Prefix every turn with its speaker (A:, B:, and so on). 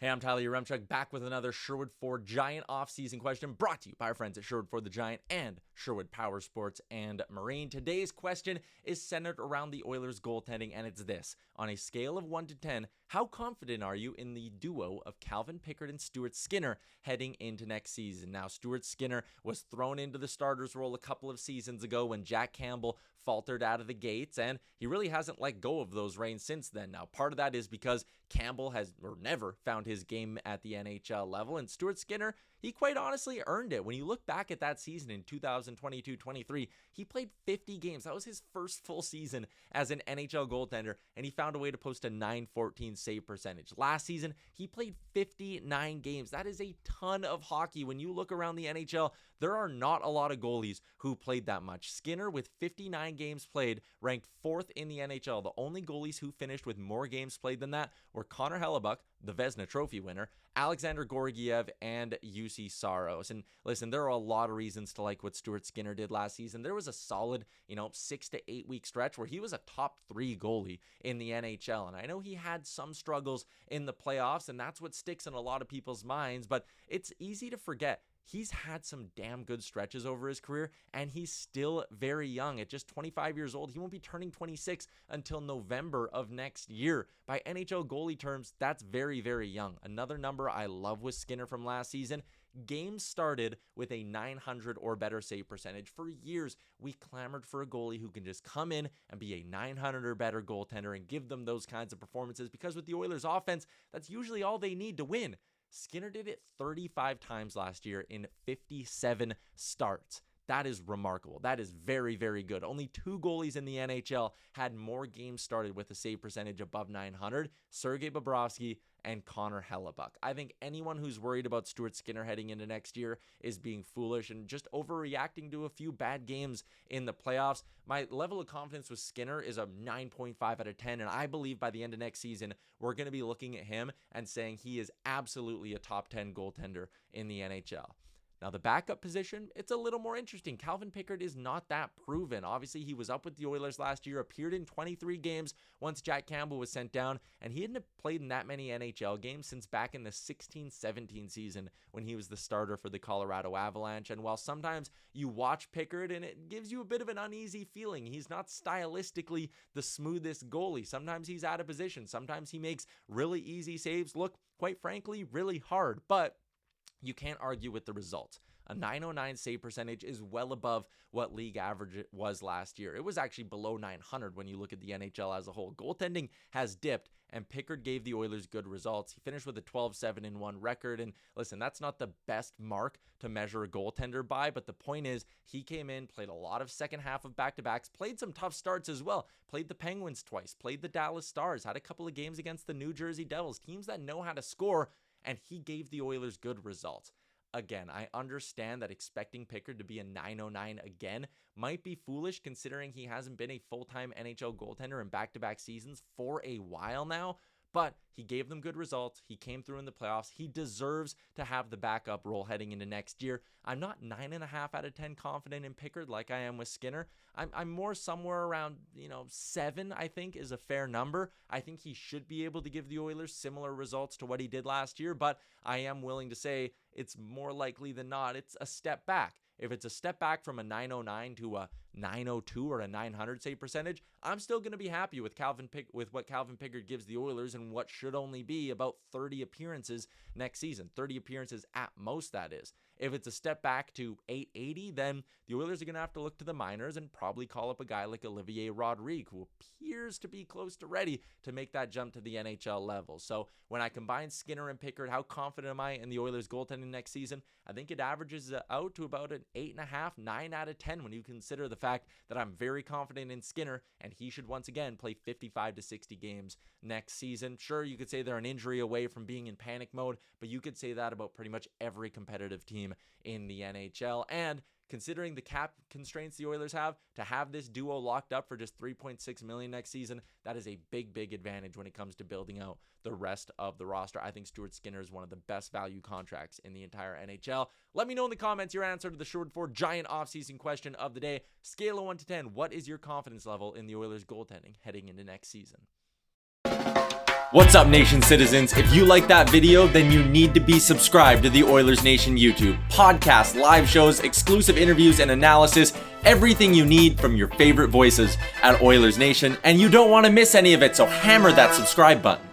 A: Hey, I'm Tyler Yaremchuk, back with another Sherwood Ford Giant offseason question brought to you by our friends at Sherwood Ford the Giant and Sherwood Power Sports and Marine. Today's question is centered around the Oilers goaltending, and it's this. On a scale of 1 to 10, how confident are you in the duo of Calvin Pickard and Stuart Skinner heading into next season? Now, Stuart Skinner was thrown into the starter's role a couple of seasons ago when Jack Campbell faltered out of the gates, and he really hasn't let go of those reins since then. Now, part of that is because Campbell has never found his game at the NHL level, and Stuart Skinner, he quite honestly earned it. When you look back at that season in 2022-23, he played 50 games. That was his first full season as an NHL goaltender, and he found a way to post a .914 save percentage. Last season, he played 59 games. That is a ton of hockey. When you look around the NHL, there are not a lot of goalies who played that much. Skinner, with 59 games played, ranked 4th in the NHL. The only goalies who finished with more games played than that were Connor Hellebuyck, the Vezina Trophy winner, Alexander Georgiev, and UC Saros. And listen, there are a lot of reasons to like what Stuart Skinner did last season. There was a solid, 6 to 8 week stretch where he was a top 3 goalie in the NHL. And I know he had some struggles in the playoffs, and that's what sticks in a lot of people's minds, but it's easy to forget. He's had some damn good stretches over his career, and he's still very young. At just 25 years old, he won't be turning 26 until November of next year. By NHL goalie terms, that's very, very young. Another number I love with Skinner from last season, games started with a .900 or better save percentage. For years, we clamored for a goalie who can just come in and be a .900 or better goaltender and give them those kinds of performances, because with the Oilers offense, that's usually all they need to win. Skinner did it 35 times last year in 57 starts. That is remarkable. That is very, very good. Only 2 goalies in the NHL had more games started with a save percentage above .900, Sergei Bobrovsky and Connor Hellebuyck. I think anyone who's worried about Stuart Skinner heading into next year is being foolish and just overreacting to a few bad games in the playoffs. My level of confidence with Skinner is a 9.5 out of 10, and I believe by the end of next season, we're going to be looking at him and saying he is absolutely a top 10 goaltender in the NHL. Now, the backup position, it's a little more interesting. Calvin Pickard is not that proven. Obviously, he was up with the Oilers last year, appeared in 23 games once Jack Campbell was sent down, and he hadn't played in that many NHL games since back in the 16-17 season when he was the starter for the Colorado Avalanche. And while sometimes you watch Pickard and it gives you a bit of an uneasy feeling, he's not stylistically the smoothest goalie. Sometimes he's out of position. Sometimes he makes really easy saves look, quite frankly, really hard. But you can't argue with the results. A .909 save percentage is well above what league average was last year. It was actually below .900 when you look at the NHL as a whole. Goaltending has dipped, and Pickard gave the Oilers good results. He finished with a 12-7-1 record, and listen, that's not the best mark to measure a goaltender by, but the point is, he came in, played a lot of second half of back-to-backs, played some tough starts as well, played the Penguins twice, played the Dallas Stars, had a couple of games against the New Jersey Devils, teams that know how to score, and he gave the Oilers good results. Again, I understand that expecting Pickard to be a .909 again might be foolish, considering he hasn't been a full-time NHL goaltender in back-to-back seasons for a while now, but he gave them good results. He came through in the playoffs. He deserves to have the backup role heading into next year. I'm not 9.5 out of 10 confident in Pickard like I am with Skinner. I'm more somewhere around, 7, I think, is a fair number. I think he should be able to give the Oilers similar results to what he did last year, but I am willing to say it's more likely than not it's a step back. If it's a step back from a .909 to a .902 or a .900 save percentage, I'm still going to be happy with what Calvin Pickard gives the Oilers and what should only be about 30 appearances next season. 30 appearances at most, that is. If it's a step back to .880, then the Oilers are going to have to look to the minors and probably call up a guy like Olivier Rodrigue, who appears to be close to ready to make that jump to the NHL level. So when I combine Skinner and Pickard, how confident am I in the Oilers goaltending next season? I think it averages out to about an 8.5, 9 out of 10 when you consider the fact that I'm very confident in Skinner, and he should once again play 55 to 60 games next season. Sure, you could say they're an injury away from being in panic mode, but you could say that about pretty much every competitive team in the NHL. And considering the cap constraints the Oilers have, to have this duo locked up for just $3.6 million next season, that is a big, big advantage when it comes to building out the rest of the roster. I think Stuart Skinner is one of the best value contracts in the entire NHL. Let me know in the comments your answer to the Sherwood Ford Giant offseason question of the day. Scale of 1 to 10, what is your confidence level in the Oilers goaltending heading into next season? What's up, Nation citizens? If you like that video, then you need to be subscribed to the Oilers Nation YouTube. Podcasts, live shows, exclusive interviews, and analysis. Everything you need from your favorite voices at Oilers Nation. And you don't want to miss any of it, so hammer that subscribe button.